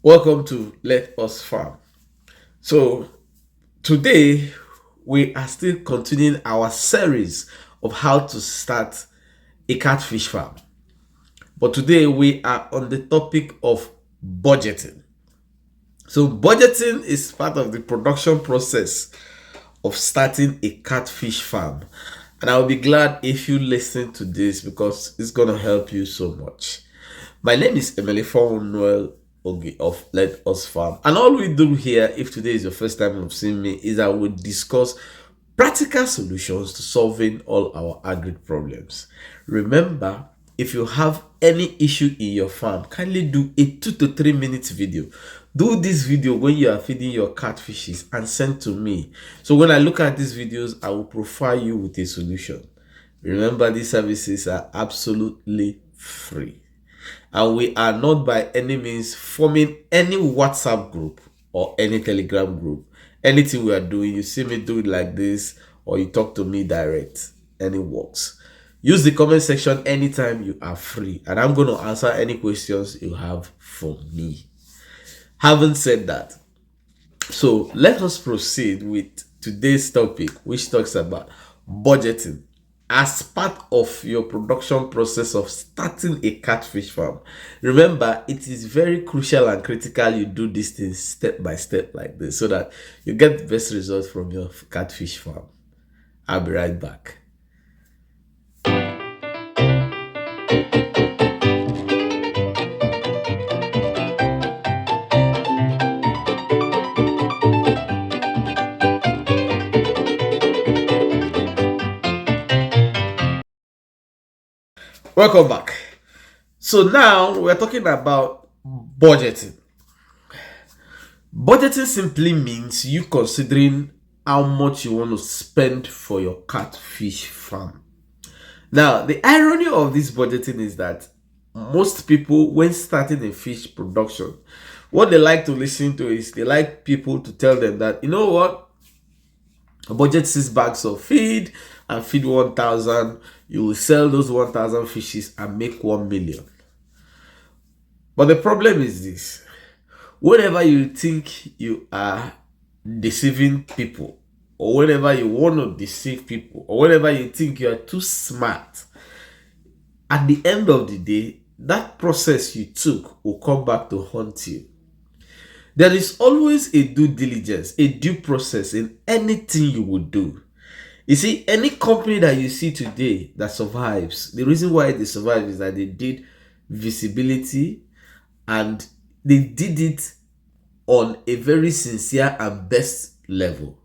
Welcome to Let Us Farm. So, today we are still continuing our series of how to start a catfish farm. But today we are on the topic of budgeting. So, budgeting is part of the production process of starting a catfish farm. And I'll be glad if you listen to this because it's going to help you so much. My name is Emily Noel Ogi of Let Us Farm. And all we do here, if today is your first time of seeing me, is that we discuss practical solutions to solving all our agri problems. Remember, if you have any issue in your farm, kindly do a 2 to 3 minutes video. Do this video when you are feeding your catfishes and send to me. So when I look at these videos, I will profile you with a solution. Remember, these services are absolutely free. And we are not by any means forming any WhatsApp group or any Telegram group. Anything we are doing, you see me do it like this, or you talk to me direct, and it works. Use the comment section anytime you are free, and I'm going to answer any questions you have for me. Having said that, so let us proceed with today's topic, which talks about budgeting as part of your production process of starting a catfish farm. Remember, it is very crucial and critical you do these things step by step like this so that you get the best results from your catfish farm. I'll be right back. Welcome back. So now we're talking about budgeting. Budgeting simply means you considering how much you want to spend for your catfish farm. Now, the irony of this budgeting is that most people, when starting a fish production, what they like to listen to is they like people to tell them that, you know what, budget 6 bags of feed and feed 1,000. You will sell those 1,000 fishes and make 1 million. But the problem is this: whenever you think you are deceiving people, or whenever you want to deceive people, or whenever you think you are too smart, at the end of the day, that process you took will come back to haunt you. There is always a due diligence, a due process in anything you would do. You see, any company that you see today that survives, the reason why they survive is that they did visibility and they did it on a very sincere and best level.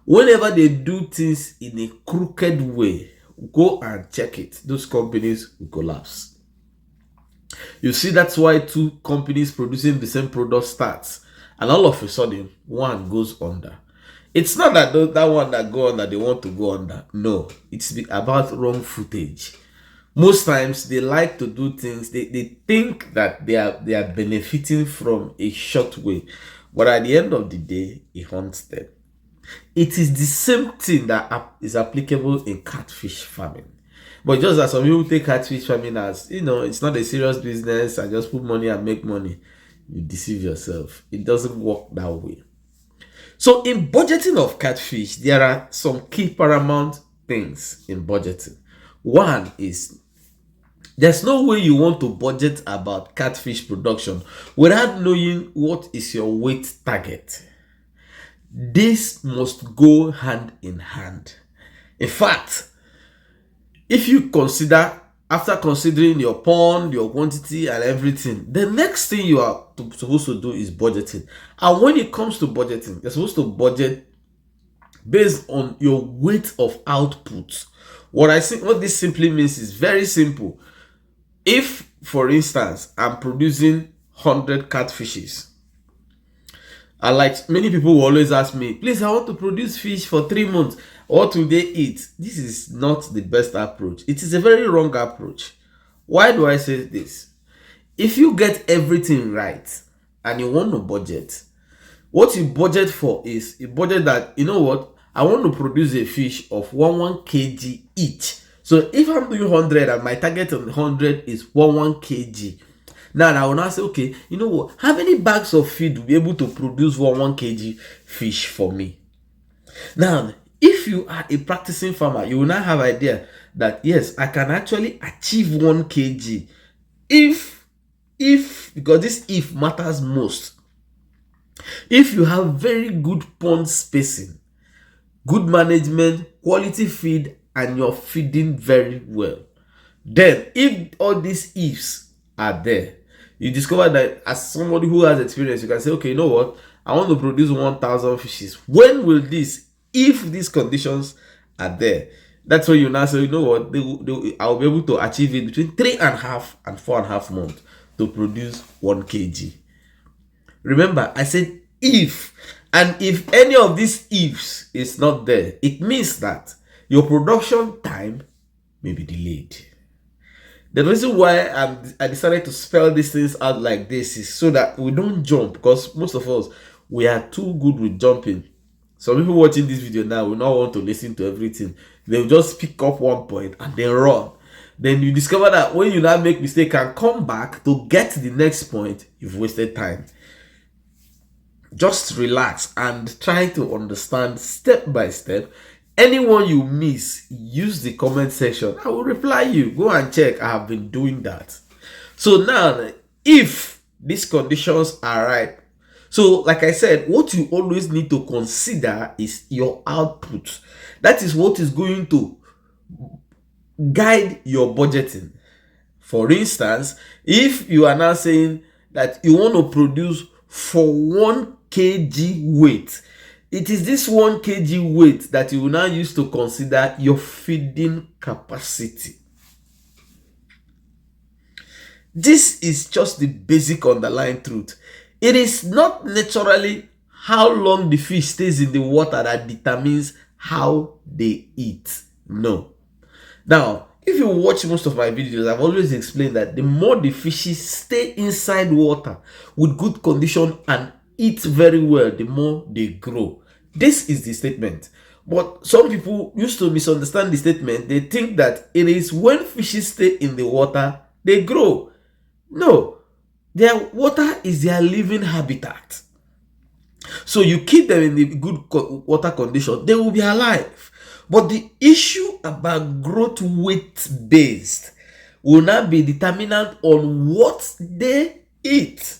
Whenever they do things in a crooked way, go and check it. Those companies will collapse. You see, that's why two companies producing the same product starts, and all of a sudden, one goes under. It's not that that one that go under, they want to go under. No, it's about wrong footage. Most times they like to do things, they think that they are benefiting from a short way, but at the end of the day, it haunts them. It is the same thing that is applicable in catfish farming. But just as some people take catfish farming as, it's not a serious business, I just put money and make money, you deceive yourself. It doesn't work that way. So in budgeting of catfish, there are some key paramount things in budgeting. One is, there's no way you want to budget about catfish production without knowing what is your weight target. This must go hand in hand. In fact, if you consider, after considering your pond, your quantity and everything, the next thing you are supposed to do is budgeting. And when it comes to budgeting, you're supposed to budget based on your weight of output. What this simply means is very simple. If, for instance, I'm producing 100 catfishes, and like many people will always ask me, please, I want to produce fish for 3 months. What will they eat? This is not the best approach. It is a very wrong approach. Why do I say this? If you get everything right and you want to budget, what you budget for is a budget that, you know what, I want to produce a fish of 1 kg each. So if I'm doing 100 and my target on 100 is 1 kg, Now I will now say, okay, you know what? How many bags of feed will be able to produce 1 kg fish for me? Now, if you are a practicing farmer, you will now have idea that yes, I can actually achieve 1 kg if because this if matters most. If you have very good pond spacing, good management, quality feed, and you're feeding very well, then if all these ifs are there, you discover that as somebody who has experience, you can say, okay, you know what, I want to produce 1,000 fishes. When will this, if these conditions are there, that's when you now say, you know what, I'll be able to achieve it between 3.5 and 4.5 months to produce 1 kg. Remember, I said if, and if any of these ifs is not there, it means that your production time may be delayed. The reason why I decided to spell these things out like this is so that we don't jump, because most of us, we are too good with jumping. Some people watching this video now will not want to listen to everything. They'll just pick up one point and then run. Then you discover that when you now make mistake and come back to get to the next point, you've wasted time. Just relax and try to understand step by step. Anyone you miss, use the comment section. I will reply you. Go and check. I have been doing that. So now, if these conditions are right, so like I said, what you always need to consider is your output. That is what is going to guide your budgeting. For instance, if you are now saying that you want to produce for 1 kg weight, it is this 1 kg weight that you will now use to consider your feeding capacity. This is just the basic underlying truth. It is not naturally how long the fish stays in the water that determines how they eat. No. Now, if you watch most of my videos, I've always explained that the more the fishes stay inside water with good condition and eat very well, the more they grow. This is the statement. But some people used to misunderstand the statement. They think that it is when fishes stay in the water, they grow. No. Their water is their living habitat. So you keep them in the good water condition, they will be alive. But the issue about growth weight based will not be determinant on what they eat.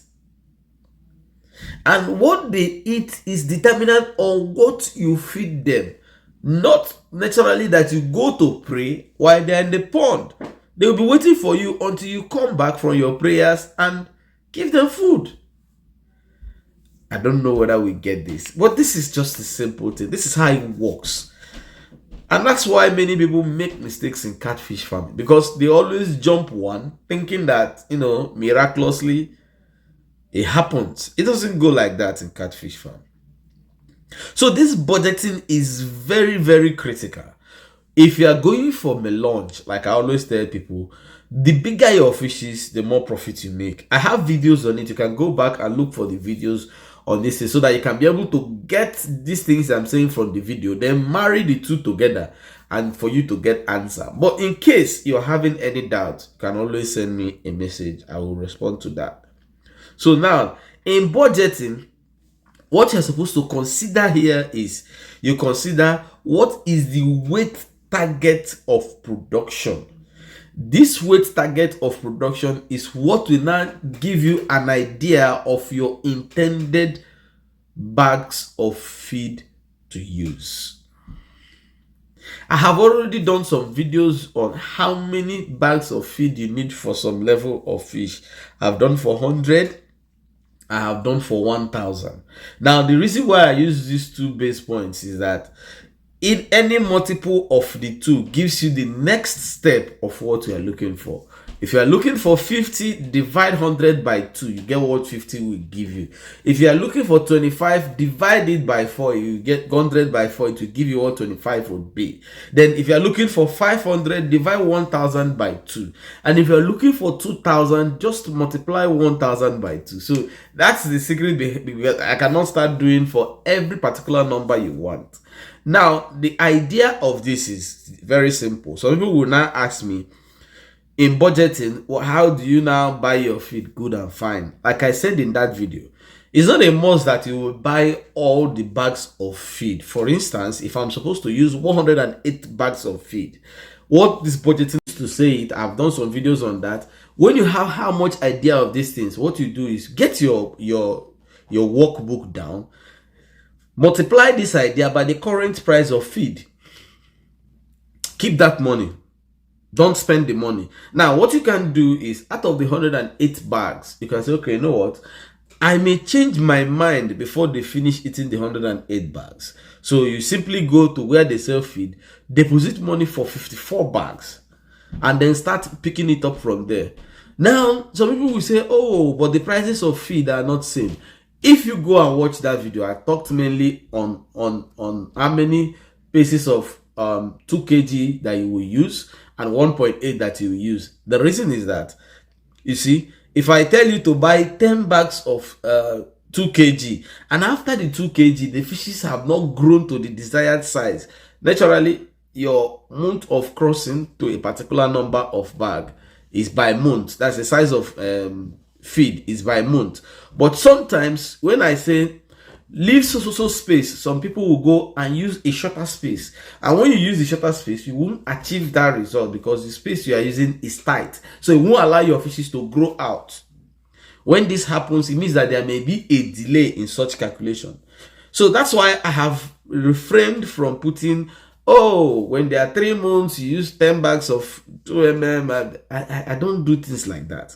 And what they eat is determinant on what you feed them. Not naturally that you go to pray while they're in the pond. They will be waiting for you until you come back from your prayers and give them food. I don't know whether we get this, but this is just a simple thing. This is how it works. And that's why many people make mistakes in catfish farming, because they always jump one thinking that, miraculously it happens. It doesn't go like that in catfish farming. So this budgeting is very, very critical. If you are going for melange, like I always tell people, the bigger your fish is, the more profit you make. I have videos on it. You can go back and look for the videos on this so that you can be able to get these things I'm saying from the video, then marry the two together and for you to get answer. But in case you're having any doubt, you can always send me a message. I will respond to that. So now, in budgeting, what you're supposed to consider here is you consider what is the weight target of production. This weight target of production is what will now give you an idea of your intended bags of feed to use. I have already done some videos on how many bags of feed you need for some level of fish. I've done for 100. I have done for 1,000. Now, the reason why I use these two base points is that in any multiple of the two gives you the next step of what you are looking for. If you are looking for 50, divide 100 by 2, you get what 50 will give you. If you are looking for 25, divide it by 4, you get 100 by 4, it will give you what 25 would be. Then if you are looking for 500, divide 1,000 by 2. And if you are looking for 2,000, just multiply 1,000 by 2. So that's the secret because I cannot start doing for every particular number you want. Now, the idea of this is very simple. Some people will now ask me, in budgeting, how do you now buy your feed good and fine? Like I said in that video, it's not a must that you will buy all the bags of feed. For instance, if I'm supposed to use 108 bags of feed, what this budgeting is to say it, I've done some videos on that. When you have how much idea of these things, what you do is get your workbook down, multiply this idea by the current price of feed. Keep that money. Don't spend the money. Now, what you can do is, out of the 108 bags, you can say, okay, you know what? I may change my mind before they finish eating the 108 bags. So you simply go to where they sell feed, deposit money for 54 bags, and then start picking it up from there. Now, some people will say, oh, but the prices of feed are not same. If you go and watch that video, I talked mainly on how many pieces of 2 kg that you will use and 1.8 that you will use. The reason is that, you see, if I tell you to buy 10 bags of 2 kg, and after the 2 kg, the fishes have not grown to the desired size, naturally, your month of crossing to a particular number of bag is by month. That's the size of feed is by month. But sometimes when I say leave so space, some people will go and use a shorter space, and when you use the shorter space, you won't achieve that result because the space you are using is tight, so it won't allow your fishes to grow out. When this happens, it means that there may be a delay in such calculation. So that's why I have refrained from putting, oh, when there are 3 months you use 10 bags of 2 mm. I don't do things like that.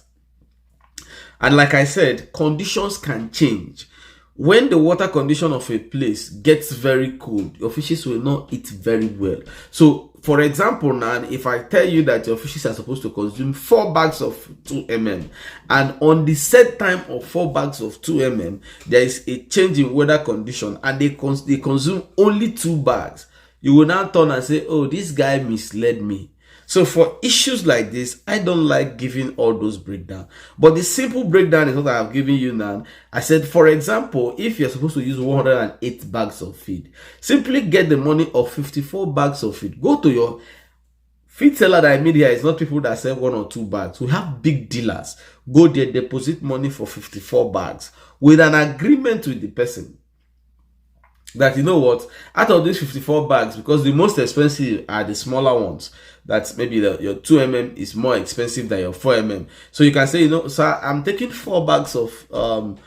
And like I said, conditions can change. When the water condition of a place gets very cold, your fishes will not eat very well. So, for example, now, if I tell you that your fishes are supposed to consume 4 bags of 2 mm, and on the set time of 4 bags of 2 mm, there is a change in weather condition, and they consume only 2 bags, you will now turn and say, oh, this guy misled me. So for issues like this, I don't like giving all those breakdown. But the simple breakdown is what I have given you now. I said, for example, if you're supposed to use 108 bags of feed, simply get the money of 54 bags of feed. Go to your feed seller that I made here. It's not people that sell 1 or 2 bags. We have big dealers. Go there, deposit money for 54 bags with an agreement with the person that, you know what, out of these 54 bags, because the most expensive are the smaller ones, that maybe your 2 mm is more expensive than your 4 mm. So you can say, you know, sir, I'm taking 4 bags of 2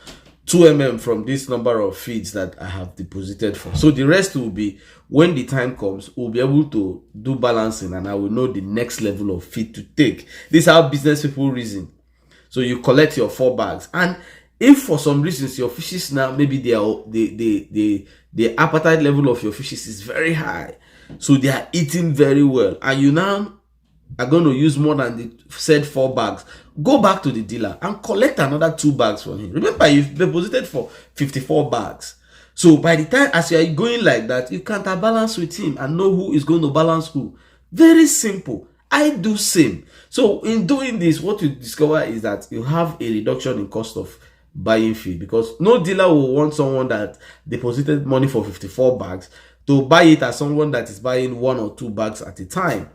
mm from this number of feeds that I have deposited for. So the rest will be, when the time comes, we'll be able to do balancing, and I will know the next level of feed to take. This is how business people reason. So you collect your 4 bags, and if for some reasons your fishes now, maybe the appetite level of your fishes is very high, so they are eating very well, and you now are going to use more than the said 4 bags, go back to the dealer and collect another 2 bags from him. Remember, you've deposited for 54 bags. So by the time as you are going like that, you can't balance with him and know who is going to balance who. Very simple. I do same. So in doing this, what you discover is that you have a reduction in cost of buying feed, because no dealer will want someone that deposited money for 54 bags to buy it as someone that is buying 1 or 2 bags at a time.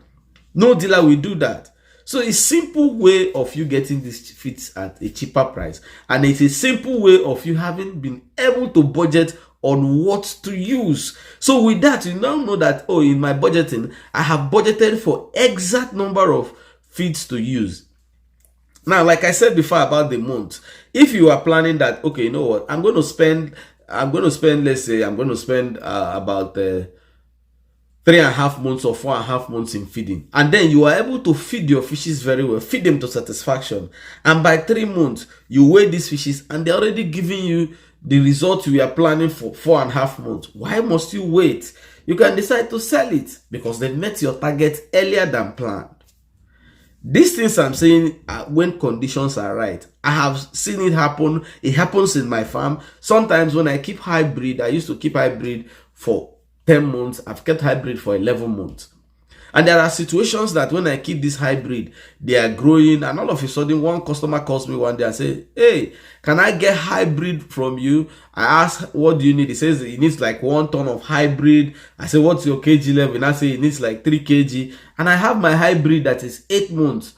No dealer will do that. So it's a simple way of you getting these feeds at a cheaper price, and it's a simple way of you having been able to budget on what to use. So with that, you now know that, oh, in my budgeting, I have budgeted for exact number of feeds to use. Now, like I said before about the month, if you are planning that, okay, you know what, I'm going to spend, let's say, I'm going to spend about 3.5 months or 4.5 months in feeding, and then you are able to feed your fishes very well, feed them to satisfaction, and by 3 months, you weigh these fishes, and they're already giving you the result you are planning for 4.5 months. Why must you wait? You can decide to sell it because they met your target earlier than planned. These things I'm saying are when conditions are right. I have seen it happen. It happens in my farm. Sometimes when I keep hybrid, I used to keep hybrid for 10 months. I've kept hybrid for 11 months. And there are situations that when I keep this hybrid, they are growing, and all of a sudden one customer calls me one day and say, hey, can I get hybrid from you? I ask, what do you need? He says he needs like 1 ton of hybrid. I say, what's your kg level? And I say he needs like 3 kg. And I have my hybrid that is 8 months.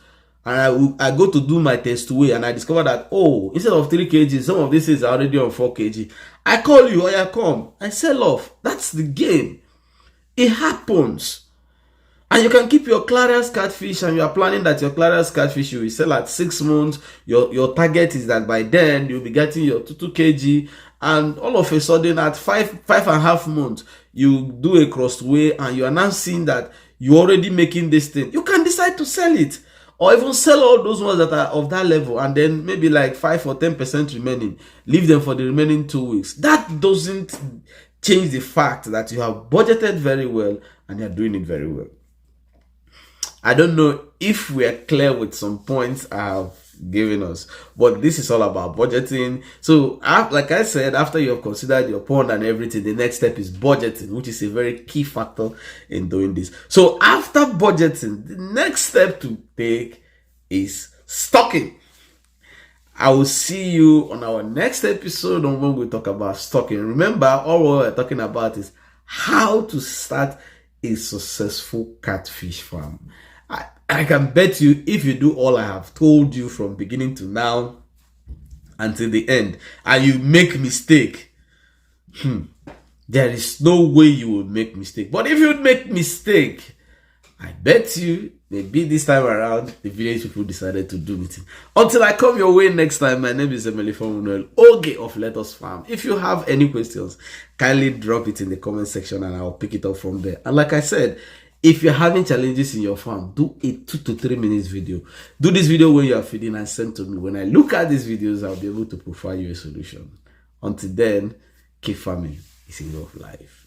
and I go to do my test weight, and I discover that, oh, instead of 3 kg, some of these things are already on 4 kg. I call you, or you come, I sell off. That's the game. It happens. And you can keep your clearance catfish, and you are planning that your clearance catfish you will sell at 6 months. Your target is that by then you'll be getting your 2 kg, and all of a sudden at 5.5 months you do a crossway, and you are now seeing that you're already making this thing. You can decide to sell it, or even sell all those ones that are of that level, and then maybe like 5 or 10% remaining, leave them for the remaining 2 weeks. That doesn't change the fact that you have budgeted very well and you're doing it very well. I don't know if we are clear with some points I have given us, but this is all about budgeting. So like I said, after you have considered your pond and everything, the next step is budgeting, which is a very key factor in doing this. So after budgeting, the next step to take is stocking. I will see you on our next episode on when we talk about stocking. Remember, all we're talking about is how to start a successful catfish farm. I can bet you, if you do all I have told you from beginning to now until the end, and you make mistake, there is no way you will make mistake. But if you make mistake, I bet you maybe this time around the village people decided to do it. Until I come your way next time, my name is Emily Manuel Oge of Let Us Farm. If you have any questions, kindly drop it in the comment section and I'll pick it up from there. And like I said, if you're having challenges in your farm, do a 2 to 3 minutes video. Do this video when you are feeding and send to me. When I look at these videos, I'll be able to provide you a solution. Until then, keep farming. It's a way of life.